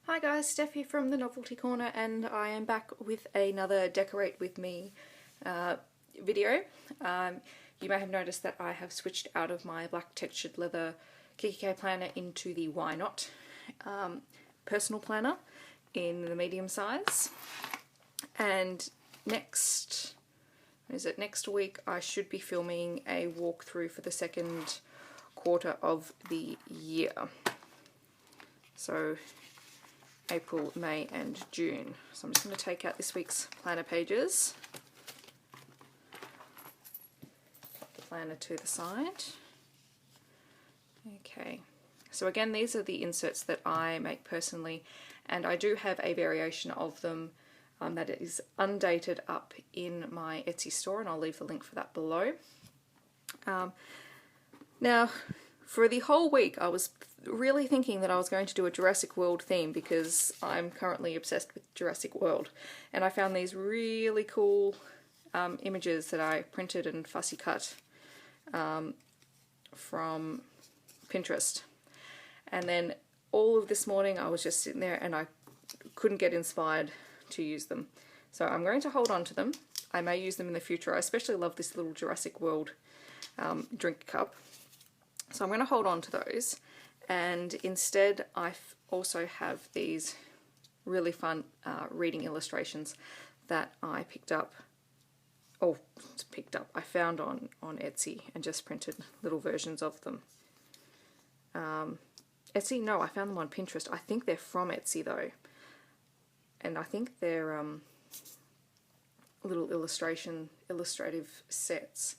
Hi guys, Steph here from the Novelty Corner, and I am back with another Decorate With Me video. You may have noticed that I have switched out of my black textured leather kikki.k planner into the Why Not personal planner in the medium size. And next week I should be filming a walkthrough for the second quarter of the year. So April, May and June. So I'm just going to take out this week's planner pages, put the planner to the side. Okay, so again, these are the inserts that I make personally, and I do have a variation of them that is undated up in my Etsy store, and I'll leave the link for that below. Now, for the whole week I was really thinking that I was going to do a Jurassic World theme because I'm currently obsessed with Jurassic World, and I found these really cool images that I printed and fussy cut from Pinterest. And then all of this morning I was just sitting there and I couldn't get inspired to use them. So I'm going to hold on to them. I may use them in the future. I especially love this little Jurassic World drink cup. So I'm going to hold on to those, and instead I also have these really fun reading illustrations that I I found on Etsy and just printed little versions of them. Etsy? No, I found them on Pinterest. I think they're from Etsy though, and I think they're little illustrative sets.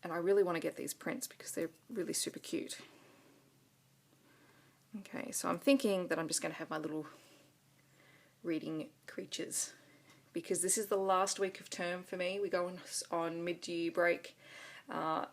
And I really want to get these prints because they're really super cute. Okay, so I'm thinking that I'm just going to have my little reading creatures, because this is the last week of term for me. We go on mid-year break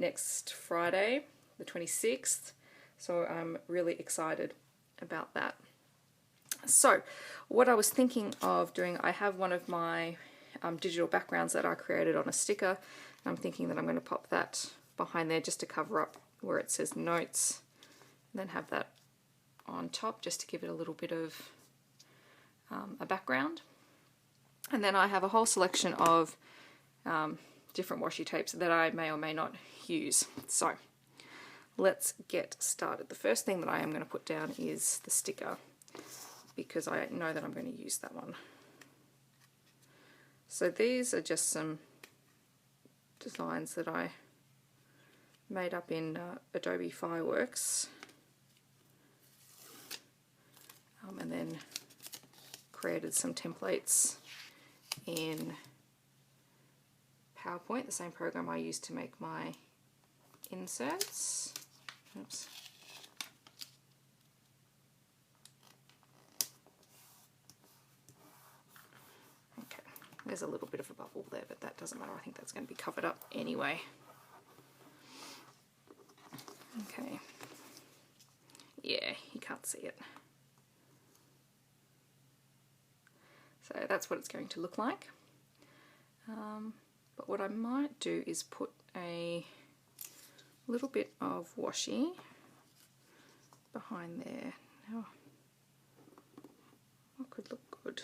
next Friday, the 26th, so I'm really excited about that. So what I was thinking of doing, I have one of my digital backgrounds that I created on a sticker. I'm thinking that I'm going to pop that behind there just to cover up where it says notes, and then have that on top just to give it a little bit of a background. And then I have a whole selection of different washi tapes that I may or may not use. So let's get started. The first thing that I am going to put down is the sticker, because I know that I'm going to use that one. So these are just some designs that I made up in Adobe Fireworks, and then created some templates in PowerPoint, the same program I use to make my inserts. Oops. Okay, there's a little bit of a bubble there, but that doesn't matter. I think that's going to be covered up anyway. Okay. Yeah, you can't see it. So that's what it's going to look like. But what I might do is put a little bit of washi behind there. Now, what could look good?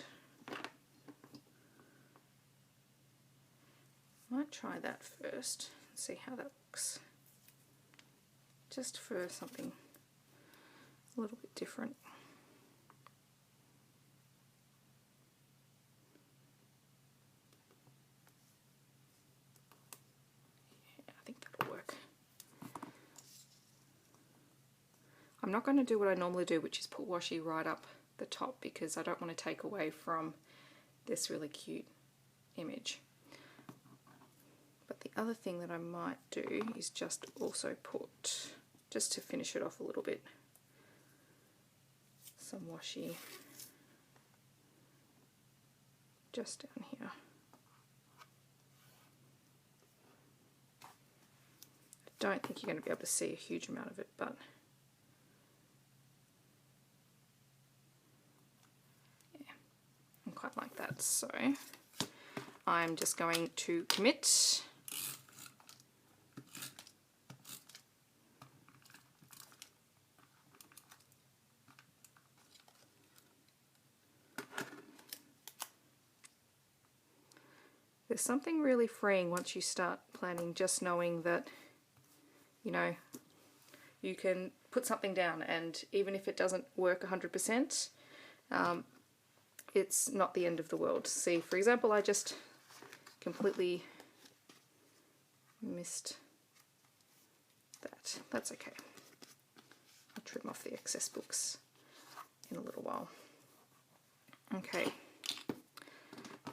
Might try that first and see how that looks. Just for something a little bit different. Yeah, I think that'll work. I'm not going to do what I normally do, which is put washi right up the top, because I don't want to take away from this really cute image. But the other thing that I might do is just also put, just to finish it off a little bit, some washi just down here. I don't think you're going to be able to see a huge amount of it, but yeah, I quite like that. So I'm just going to commit There's something really freeing once you start planning, just knowing that, you know, you can put something down, and even if it doesn't work 100%, it's not the end of the world. See, for example, I just completely missed that. That's okay. I'll trim off the excess books in a little while. Okay.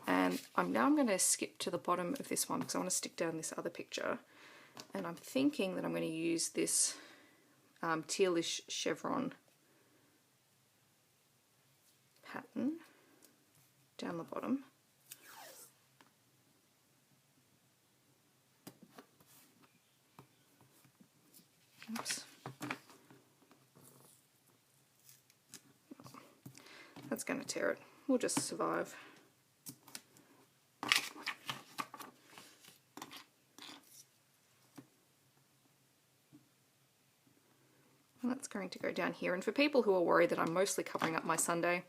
And now I'm going to skip to the bottom of this one because I want to stick down this other picture. And I'm thinking that I'm going to use this tealish chevron pattern down the bottom. Oops. That's going to tear it. We'll just survive. And that's going to go down here. And for people who are worried that I'm mostly covering up my Sunday,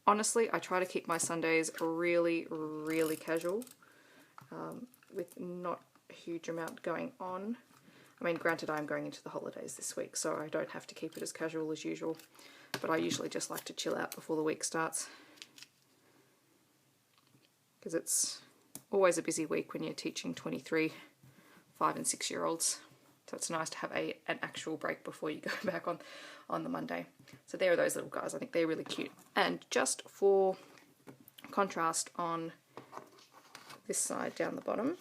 honestly, I try to keep my Sundays really, really casual, with not a huge amount going on. I mean, granted, I'm going into the holidays this week, so I don't have to keep it as casual as usual, but I usually just like to chill out before the week starts, because it's always a busy week when you're teaching 23, 5 and 6 year olds. So it's nice to have an actual break before you go back on the Monday. So there are those little guys. I think they're really cute. And just for contrast, on this side down the bottom,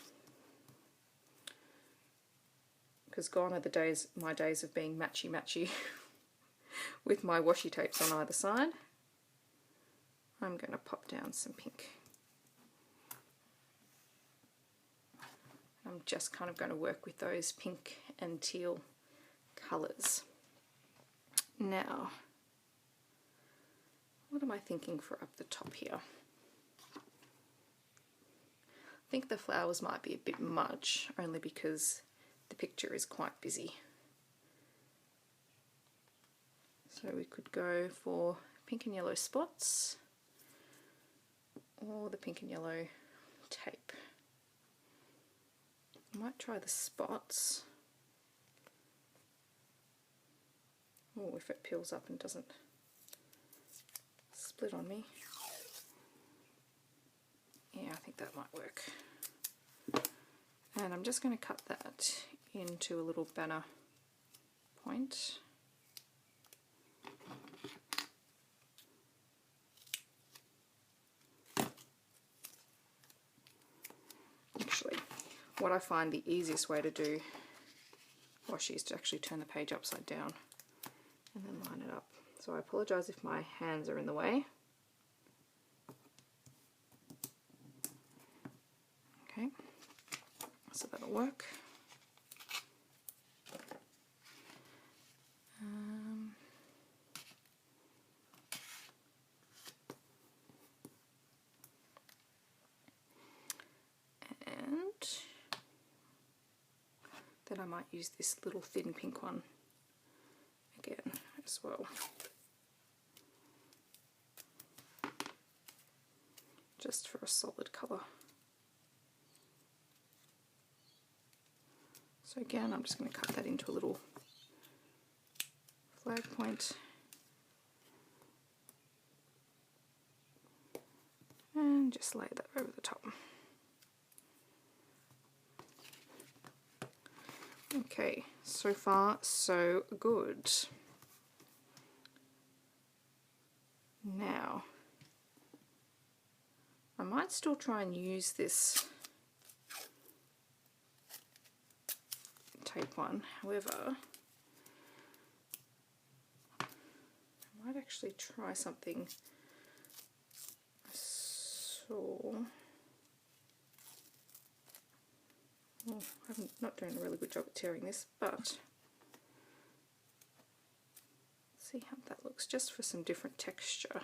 because gone are the days, my days of being matchy-matchy with my washi tapes on either side, I'm going to pop down some pink. I'm just kind of going to work with those pink and teal colours. Now, what am I thinking for up the top here? I think the flowers might be a bit much, only because the picture is quite busy. So we could go for pink and yellow spots, or the pink and yellow tape. I might try the spots. Oh, if it peels up and doesn't split on me. Yeah, I think that might work. And I'm just going to cut that into a little banner point. Actually, what I find the easiest way to do washi is to actually turn the page upside down and then line it up. So I apologise if my hands are in the way. Okay, so that'll work. And then I might use this little thin pink one again as well, just for a solid colour. So again, I'm just going to cut that into a little flag point and just lay that over the top. Okay, so far so good. Now, I might still try and use this tape one, however, I might actually try something I saw. Oh, I'm not doing a really good job at tearing this, but let's see how that looks, just for some different texture.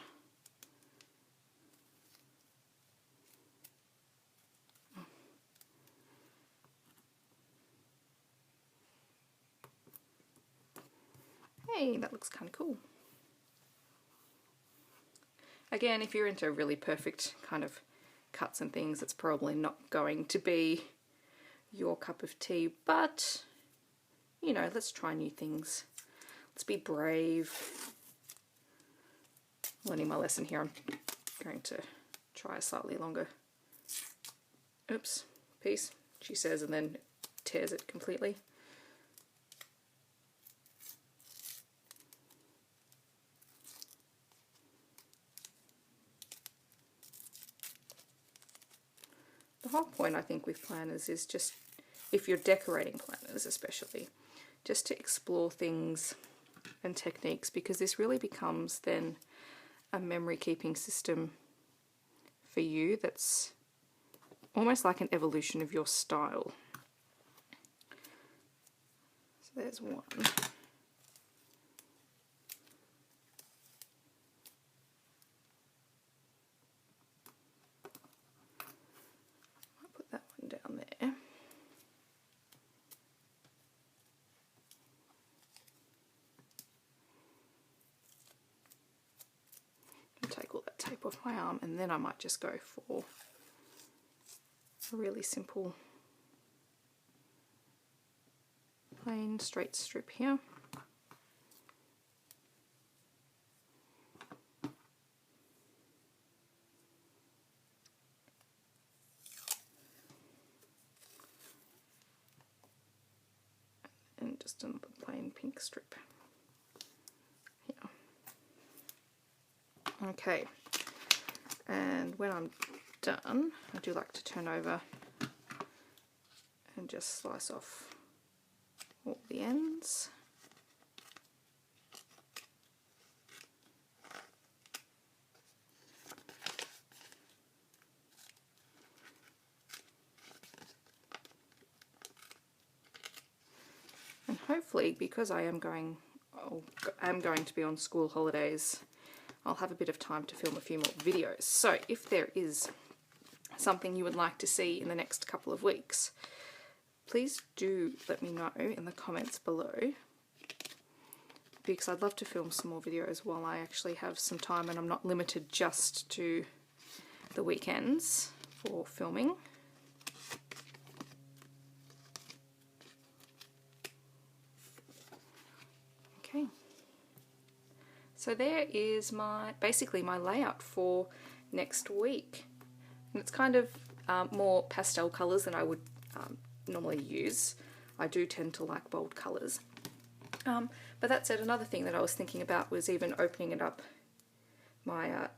Hey, that looks kind of cool. Again, if you're into really perfect kind of cuts and things, it's probably not going to be your cup of tea, but you know, let's try new things. Let's be brave. Learning my lesson here, I'm going to try a slightly longer, oops, piece, she says, and then tears it completely. The whole point, I think, with planners is just, if you're decorating planners especially, just to explore things and techniques, because this really becomes then a memory keeping system for you that's almost like an evolution of your style. So there's one. I'll put that one down there. Take all that tape off my arm, and then I might just go for a really simple plain straight strip here. And just another plain pink strip here. Okay, and when I'm done, I do like to turn over and just slice off all the ends. And hopefully, because I'm going to be on school holidays, I'll have a bit of time to film a few more videos. So if there is something you would like to see in the next couple of weeks, please do let me know in the comments below, because I'd love to film some more videos while I actually have some time and I'm not limited just to the weekends for filming. Okay. So there is basically my layout for next week. And it's kind of more pastel colours than I would normally use. I do tend to like bold colours. But that said, another thing that I was thinking about was even opening it up, my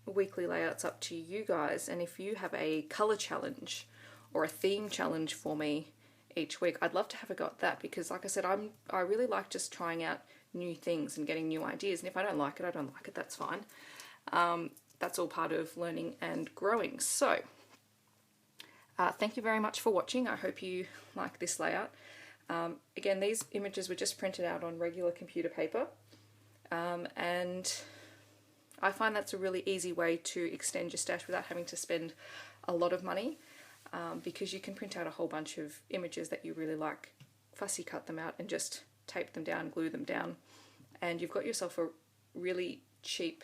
weekly layouts up to you guys. And if you have a colour challenge or a theme challenge for me each week, I'd love to have a go at that, because like I said, I really like just trying out new things and getting new ideas, and if I don't like it, I don't like it, that's fine. That's all part of learning and growing. So thank you very much for watching. I hope you like this layout. Again, these images were just printed out on regular computer paper, and I find that's a really easy way to extend your stash without having to spend a lot of money, because you can print out a whole bunch of images that you really like, fussy cut them out and just tape them down, glue them down, and you've got yourself a really cheap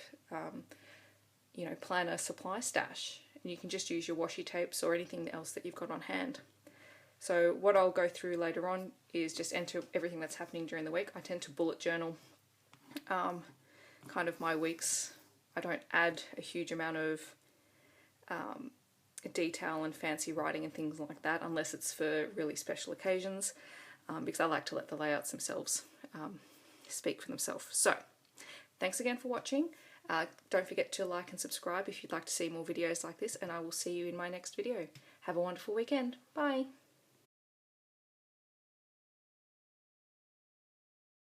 you know, planner supply stash, and you can just use your washi tapes or anything else that you've got on hand. So what I'll go through later on is just enter everything that's happening during the week. I tend to bullet journal kind of my weeks. I don't add a huge amount of detail and fancy writing and things like that unless it's for really special occasions, because I like to let the layouts themselves speak for themselves. So thanks again for watching. Don't forget to like and subscribe if you'd like to see more videos like this, and I will see you in my next video. Have a wonderful weekend. Bye.